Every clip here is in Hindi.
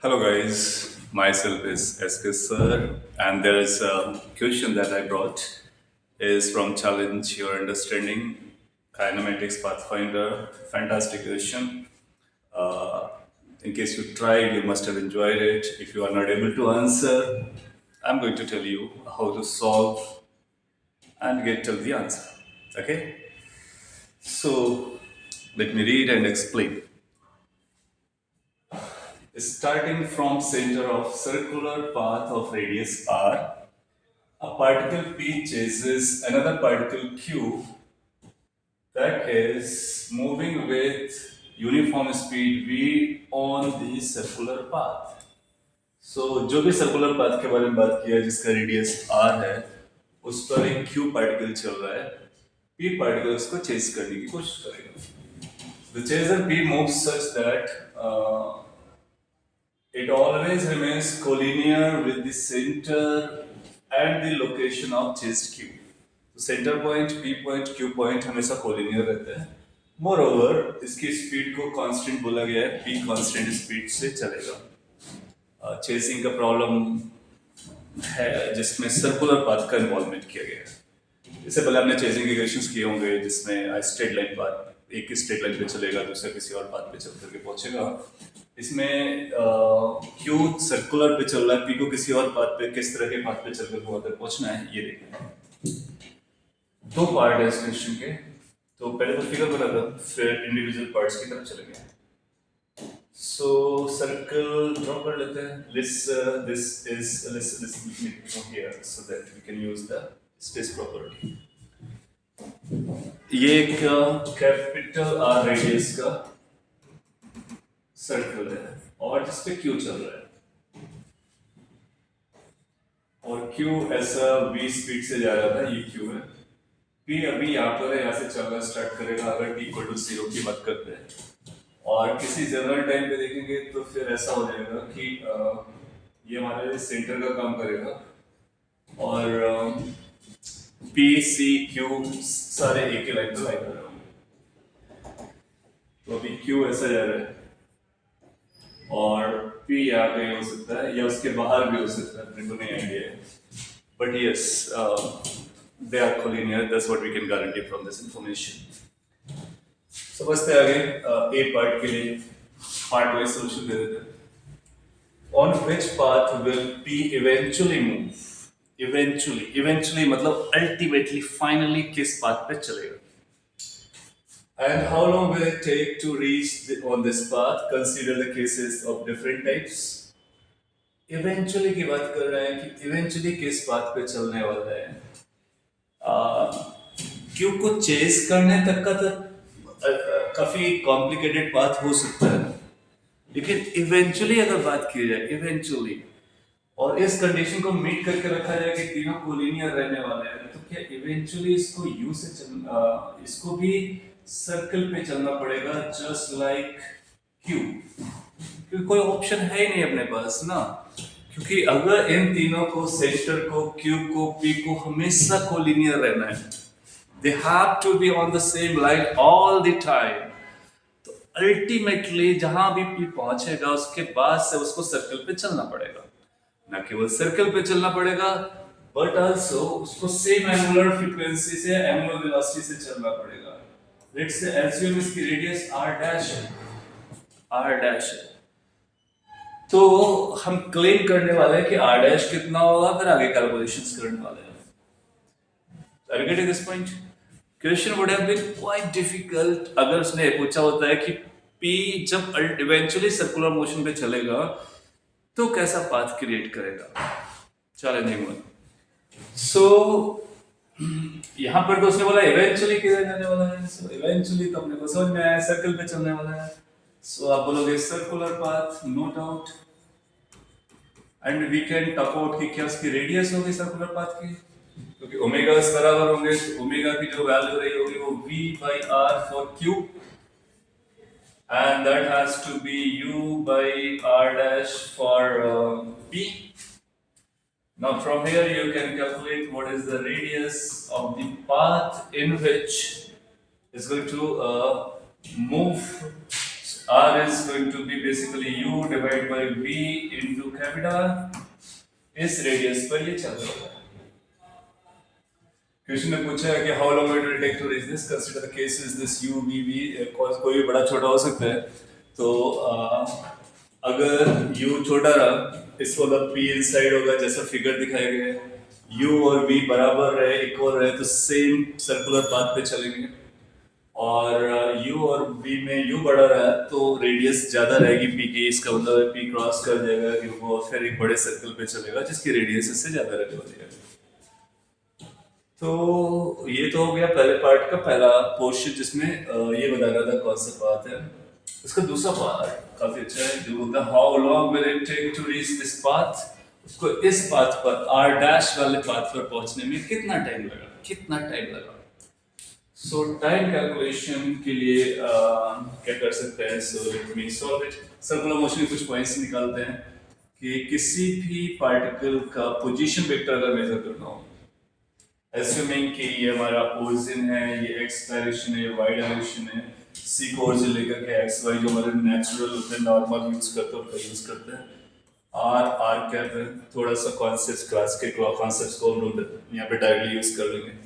Hello guys, myself is SK Sir, and there is a question that I brought is from Challenge Your Understanding Kinematics Pathfinder. Fantastic question. Uh, in case you tried, you must have enjoyed it. If you are not able to answer, I'm going to tell you how to solve and get to the answer. Okay? So let me read and explain. Starting from center of circular path of radius r, a particle P chases another particle Q that is moving with uniform speed V on the circular path. So जो भी सर्कुलर पाथ के बारे में बात किया है जिसका रेडियस r है उस पर एक q पार्टिकल चल रहा है p पार्टिकल उसको चेस करने की कोशिश करेगा. The chaser p moves such that it always remains collinear with the center and the location of chased q. तो centre point P point Q point हमेशा कोलिनियर रहता है. मोर ओवर इसकी स्पीड को कांस्टेंट बोला गया है, पी कांस्टेंट स्पीड से चलेगा. चेसिंग का प्रॉब्लम है जिसमें सर्कुलर पाथ का इन्वॉल्वमेंट किया गया है. इससे पहले आपने चेसिंग के क्वेश्चंस किए होंगे जिसमें स्ट्रेट लाइन पाथ एक स्ट्रेट लाइन पे चलेगा, दूसरा किसी और पाथ पे चल करके पहुंचेगा. इसमें क्यू सर्कुलर पे चल रहा है, पी को किसी और पाथ पे किस तरह के पाथ पे चल कर वहां तक पहुंचना है ये देखना है. दो पार्ट है इस क्वेश्चन के, तो पहले तो फिगर बना था फिर इंडिविजुअल पार्ट्स की तरफ चले गए. सो सर्कल ड्रॉ कर लेते हैं. This is here so that we can use the space property. ये एक कैपिटल आर रेडियस का सर्कल है और जिसपे क्यू चल रहा है और क्यू ऐसा v स्पीड से जा रहा था. ये क्यू है. p अभी यहाँ पर है, यहाँ से चलना स्टार्ट करेगा अगर t इक्वल टू 0 की बात करते हैं. और किसी जनरल टाइम पे देखेंगे तो फिर ऐसा हो जाएगा कि ये हमारे सेंटर का काम करेगा और p c q सारे एक ही लाइन पे लाइन कर रहे होंगे. तो अभी q ऐसा जा रहा है और p यहाँ कहीं हो सकता है या उसके बाहर भी हो सकता है, मेरे को नहीं आइडिया है. But yes they are collinear. That's what we can guarantee from this information. समझते आगे ए पार्ट के लिए पार्ट वाइज सॉल्यूशन दे देते हैं. On which path will P eventually move? Eventually मतलब ultimately, finally किस पाथ पे चलेगा? And how long will it take to reach on this path? Consider the cases of different types. Eventually की बात कर रहे हैं कि eventually किस पाथ पे चलने वाला है. क्यू को चेस करने तक का तो काफी कॉम्प्लिकेटेड पाथ हो सकता है, लेकिन इवेंचुअली अगर बात की जाए इवेंचुअली और इस कंडीशन को मीट करके रखा जाए कि तीनों कोलिनियर रहने वाले हैं, तो क्या इवेंचुअली इसको यू से इसको भी सर्कल पे चलना पड़ेगा जस्ट लाइक क्यू, क्योंकि कोई ऑप्शन है ही नहीं अपने पास ना. क्योंकि अगर इन तीनों को सेंटर को क्यू को पी को हमेशा कोलिनियर रहना है, they have to be on the same line all the time. तो अल्टीमेटली जहां भी पी पहुंचेगा उसके बाद से उसको सर्कल पे चलना पड़ेगा. ना केवल सर्कल पे चलना पड़ेगा बट आल्सो उसको सेम एंगुलर फ्रीक्वेंसी से एंगुलर वेलोसिटी से चलना पड़ेगा. लेट्स से एज्यूम इसकी रेडियस r डैश है. तो हम क्लेम करने वाले हैं कि r डैश कितना होगा, फिर आगे कैलकुलेशंस करने वाले हैं. Are you getting this point? Question would have been quite difficult अगर उसने पूछा होता है कि P जब इवेंचुअली सर्कुलर मोशन पे चलेगा तो कैसा पाथ क्रिएट करेगा. Challenging one. सो यहाँ पर तो उसने बोला इवेंचुअली किधर जाने वाला है. सो इवेंचुअली तो अपने को समझ में आया सर्कल पे चलने वाला है. सो आप बोलोगे circular path, no doubt. And we can talk out कि क्या उसकी रेडियस होगी सर्कुलर पाथ की, क्योंकि ओमेगा बराबर होंगे तो ओमेगा की जो वैल्यू रही होगी वो v by r for q and that has to be u by r dash for p. Now from here you can calculate what is the radius of the path in which is going to move R is going to be basically U divided by V into capital R. इस रेडियस पर ये चल रहा है। क्वेश्चन ने पूछा है कि how long it will take to reach this, consider the cases this u v v कोई भी बड़ा छोटा हो सकता है। तो अगर u छोटा रहा, इस वाला p इनसाइड होगा जैसा फिगर दिखाया गया है। u और v बराबर रहे, इक्वल रहे तो सेम सर्कुलर पाथ पे चलेंगे। और u और v में u बड़ा रहा तो रेडियस ज्यादा रहेगी p की, इसका मतलब है p क्रॉस कर जाएगा u को और फिर एक बड़े सर्कल पे चलेगा जिसकी रेडियस इससे ज्यादा रहने वाली है। तो ये तो हो गया पहले पार्ट का पहला पोर्शन जिसमें ये बता रहा था कौन सा पाथ है। इसका दूसरा पार्ट काफी अच्छा है जो बोलता है how long will it take to reach this path. उसको इस पाथ पर r डैश वाले पाथ पर पहुंचने में कितना टाइम लगा। सो टाइम कैलकुलेशन के लिए क्या कर सकते हैं, so let me solve it. Circular motion के कुछ पॉइंट्स निकालते हैं कि किसी भी पार्टिकल का पोजीशन वेक्टर अगर मेजर करना हो, एस्यूमिंग कि ये हमारा ओरिजिन है, ये x डायरेक्शन है, y डायरेक्शन है, c को ओरिजिन लेकर के x y जो हमारे नेचुरल होते हैं नॉर्मल यूज करते हैं r कैप है। थोड़ा सा कॉन्सेप्ट क्लास के कॉन्सेप्ट्स को हम लोग यहाँ पे डायरेक्टली यूज कर लेंगे।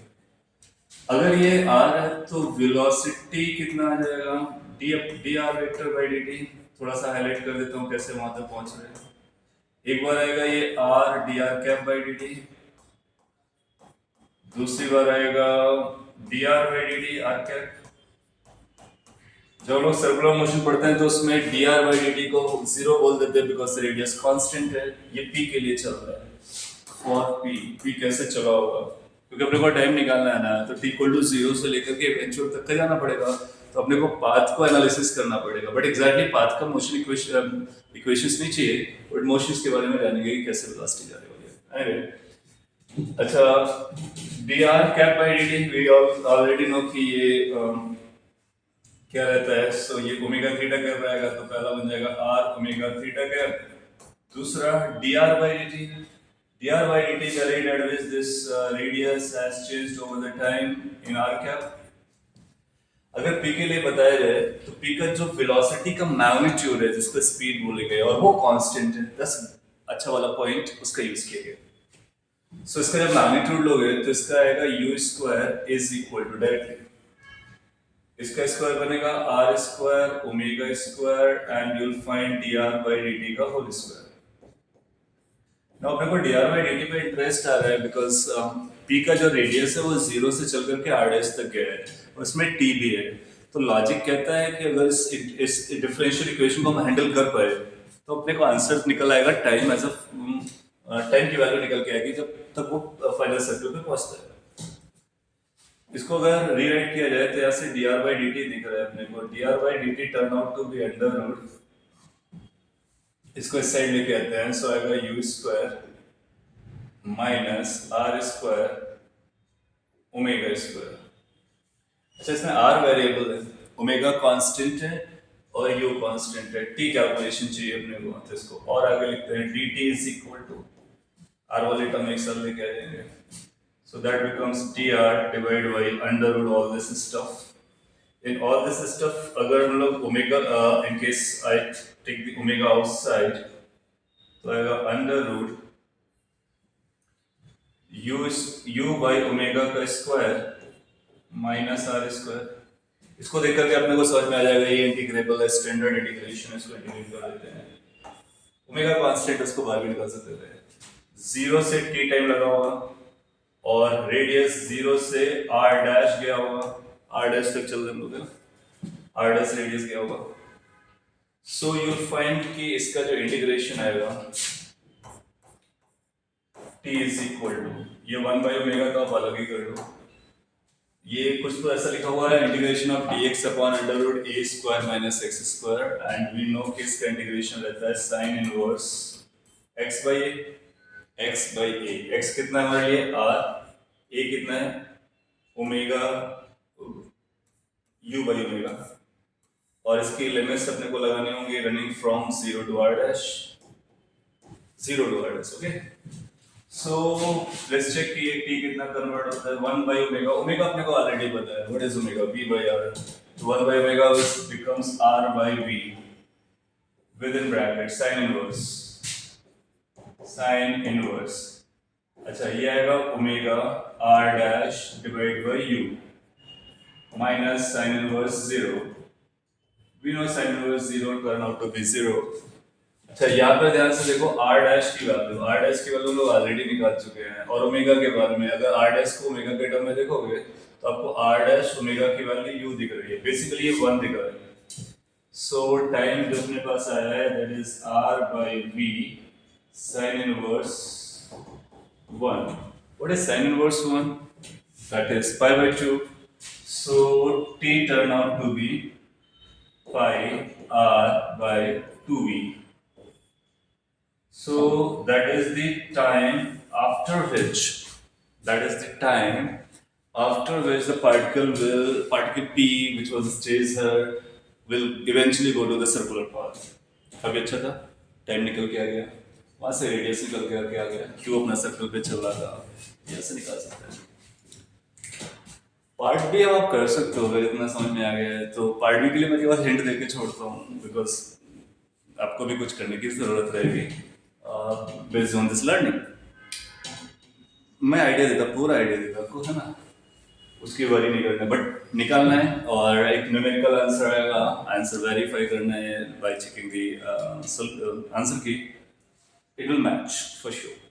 अगर ये r है तो वेलोसिटी कितना आ जाएगा, dr वेक्टर बाय dt। थोड़ा सा हाईलाइट कर देता हूँ कैसे वहां तक पहुंच रहे हैं। एक बार आएगा ये r dr cap by dt, दूसरी बार आएगा dr by dt r cap. जब लोग सर्कुलर मोशन पढ़ते हैं तो उसमें dr बाई dt को जीरो बोल देते हैं बिकॉज रेडियस कांस्टेंट है। ये p के लिए चल रहा है। फॉर p कैसे चला होगा, क्योंकि अपने को टाइम निकालना है ना, तो t इक्वल टू 0 से लेकर के इवेंचुअल तक का जाना पड़ेगा। तो अपने को पाथ को एनालिसिस करना पड़ेगा, बट एग्जैक्टली पाथ का मोशन इक्वेशंस नहीं चाहिए, बट मोशंस के बारे में जानेंगे कि कैसे वेलोसिटी जा रही होगी। अच्छा, dr cap by dt we already know कि ये क्या रहता है। सो ये ओमेगा थीटा कैप रहेगा, तो पहला बन जाएगा r ओमेगा थीटा कैप। दूसरा dr bye dt the rate at which this radius has changed over the time in r cap। अगर p के लिए बताया जाए तो p का जो वेलोसिटी का मैग्नीट्यूड है जिसको स्पीड बोले गए और वो कांस्टेंट है, दस अच्छा वाला पॉइंट उसका यूज किया गया। सो इसका जब मैग्नीट्यूड लोगे तो इसका आएगा u square is equal to directly इसका स्क्वायर बनेगा r square omega square and you will find dr bye dt का होल स्क्वायर। नाउ अपने को dr बाय dt पे इंटरेस्ट आ रहा है बिकॉज़ p का जो रेडियस है वो 0 से चल करके r डैश तक गया है और उसमें t भी है। तो लॉजिक कहता है कि अगर इस डिफरेंशियल इक्वेशन को हम हैंडल कर पाए तो अपने को आंसर निकल आएगा टाइम एज अ टाइम की वैल्यू निकल के आएगी जब तक वो फाइनल सर्कल पे पहुंचता है। इसको अगर रीराइट किया जाए तो यहाँ से dr by dt दिख रहा है अपने को, dr by dt turn out to be under root, इसको इस साइड लेके आते हैं, सो आएगा u square minus r square omega square. अच्छा, इसमें r वेरिएबल है, ओमेगा कांस्टेंट है और u कांस्टेंट है, t कैलकुलेशन चाहिए अपने को, तो इसको और आगे लिखते हैं dt is equal to r वाले टर्म एक साथ लेके आ जाएंगे। So that becomes dr divided by under root all this stuff. In all this stuff, अगर हम लोग omega in case I take the omega outside, तो आएगा under root u by omega का स्क्वायर माइनस r स्क्वायर। इसको देख करके अपने को समझ में आ जाएगा ये इंटीग्रेबल है, स्टैंडर्ड इंटीग्रेशन, इसको इंटीग्रेट कर देते हैं। ओमेगा कांस्टेंट उसको बाहर भी निकाल सकते थे। 0 से t टाइम लगा होगा और रेडियस 0 से r डैश गया होगा, r डैश तक चल रहे होगा, r डैश रेडियस गया होगा। सो यू फाइंड कि इसका जो इंटीग्रेशन आएगा t इज इक्वल टू ये 1 बाई ओमेगा तो आप अलग ही कर लो, ये कुछ तो ऐसा लिखा हुआ है integration of dx upon under root a square minus x square, and we know कि इसका इंटीग्रेशन रहता है sine inverse x by a। x कितना है हमारे लिए r, a कितना है ओमेगा u बाई ओमेगा, और इसकी लिमिट्स अपने को लगाने होंगे running from 0 to r dash, 0 to r dash. Okay, so let's check कि ये t कितना कन्वर्ट होता है 1 बाई ओमेगा। ओमेगा अपने को ऑलरेडी पता है, what is omega, b by r। तो 1 by omega becomes r by v within bracket sin inverse. अच्छा ये आएगा omega r dash divide by u minus sin inverse 0. We know sin inverse 0 turn out to be 0. अच्छा यहाँ पर ध्यान से देखो r डैश की वैल्यू लोग ऑलरेडी निकाल चुके हैं और ओमेगा के बारे में अगर r डैश को ओमेगा के टर्म में देखोगे तो आपको r डैश ओमेगा की वैल्यू u दिख रही है, बेसिकली ये 1 दिख रहा है. सो टाइम जो अपने पास आया है that is r by v sin inverse 1. What is sin inverse 1? That is pi by 2. So t turn out to be pi r by 2v. So that is the time after which the particle P, which was stays here, will eventually go to the circular path. अभी अच्छा था, टाइम निकल के आ गया, वहां से रेडियस निकल के आ गया, क्यों अपना सर्कल पे चल रहा था, ये ऐसे निकाल सकते हैं. पार्ट बी अब आप कर सकते हो, अगर इतना समझ में आ गया है तो पार्ट बी के लिए मैं केवल हिंट देके छोड़ता हूँ, बिकॉज आपको भी कुछ करने की जरूरत रहेगी बेस्ड ऑन दिस लर्निंग. मैं आइडिया देता, पूरा आइडिया देता आपको, है ना, उसकी वरी नहीं करना, बट निकालना है और एक न्यूमेरिकल आंसर आएगा, आंसर वेरीफाई करना है बाय चेकिंग दी आंसर की. It will match for sure.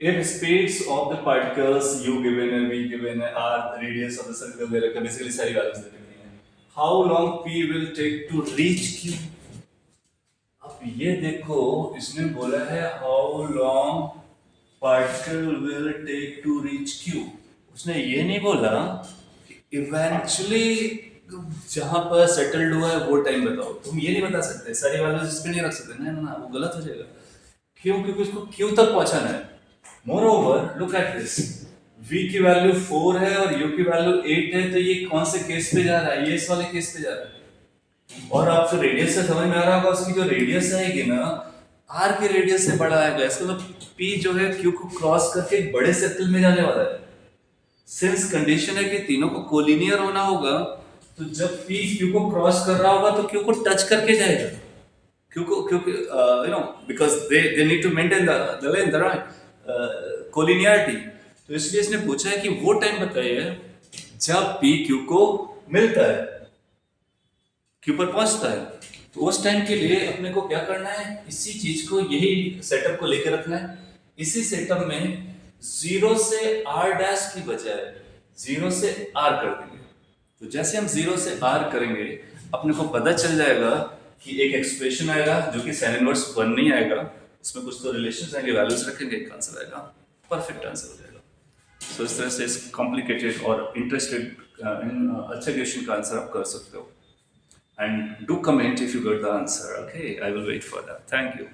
If speeds of the particles u given है, v given है, r radius of the circle दे रखा है, basically सारी वैल्यूज दे रखी हैं. How long p will take to reach q? अब ये देखो, इसने बोला है how long particle will take to reach q. उसने ये नहीं बोला कि eventually जहां पर सेटल्ड हुआ है वो टाइम बताओ. तुम ये नहीं बता सकते, सारी वैल्यूज इस पे नहीं रख सकते, ना ना ना, वो गलत हो जाएगा. क्यों? क्योंकि उसको q तक पहुंचाना है. Moreover, look at this. v की वैल्यू 4 है और u की वैल्यू 8 है, तो ये कौन से केस पे जा रहा है? ये इस वाले केस पे जा रहा है. और आपको रेडियस से समझ में आ रहा होगा, उसकी जो रेडियस आएगी ना, r के रेडियस से बड़ा आएगा. इसका मतलब p जो है q को क्रॉस करके एक बड़े सर्कल में जाने वाला है. सिंस कंडीशन है कि तीनों को कोलिनियर होना होगा, तो जब p q को क्रॉस कर रहा होगा तो q को टच करके जाएगा. क्योंकि you know, because they need to maintain the length, right? Collinearity. तो इसलिए इसने पूछा है कि वो टाइम बताइए जब p q को मिलता है, q पर पहुंचता है. तो उस टाइम के लिए अपने को क्या करना है, इसी चीज को, यही सेटअप को लेकर रखना है. इसी सेटअप में 0 से r डैश की बजाय 0 से r कर देंगे. तो जैसे हम 0 से r करेंगे, अपने को पता चल जाएगा कि एक एक्सप्रेशन आएगा जो कि sin इनवर्स 1 नहीं आएगा, उसमें कुछ तो रिलेशंस आएंगे, वैल्यूज रखेंगे, एक आंसर आएगा, परफेक्ट आंसर हो जाएगा. सो इस तरह से इस कॉम्प्लिकेटेड और इंटरेस्टेड अच्छे क्वेश्चन का आंसर आप कर सकते हो. And do comment if you got the answer. Okay, I will wait for that. Thank you.